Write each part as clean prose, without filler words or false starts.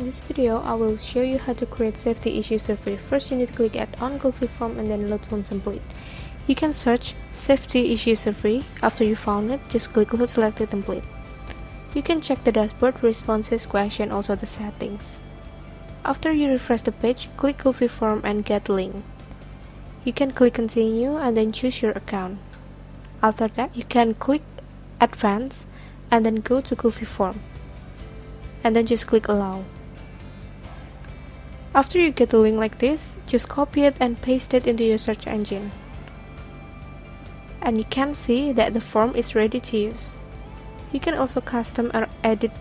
this video, I will show you how to create safety issue survey. First, you need to click Add on Gulfi form and then load form template. You can search safety issue survey. After you found it, just click load selected template. You can check the dashboard, responses, question, also the settings. After you refresh the page, click Gulfi form and get link. You can click continue and then choose your account. After that, you can click advance and then go to Gulfi form. And then just click allow. After you get the link like this, just copy it and paste it into your search engine. And you can see that the form is ready to use. You can also custom or edit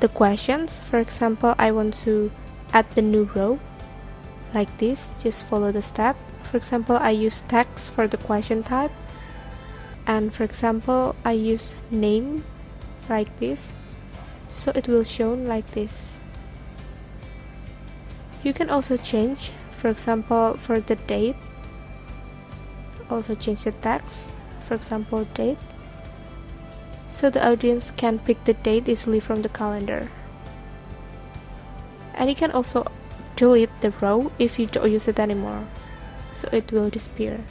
the questions. For example, I want to add the new row like this. Just follow the step. For example, I use text for the question type. And for example, I use name like this. So it will show like this. You can also change, for example, for the date, also change the text, for example date, so the audience can pick the date easily from the calendar. And you can also delete the row if you don't use it anymore, so it will disappear.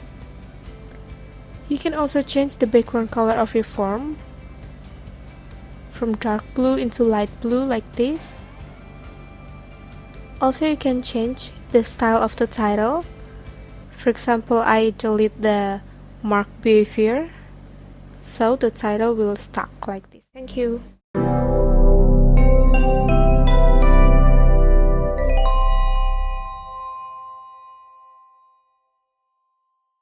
You can also change the background color of your form from dark blue into light blue like this. Also, you can change the style of the title. For example, I delete the mark behavior, so the title will stuck like this. Thank you.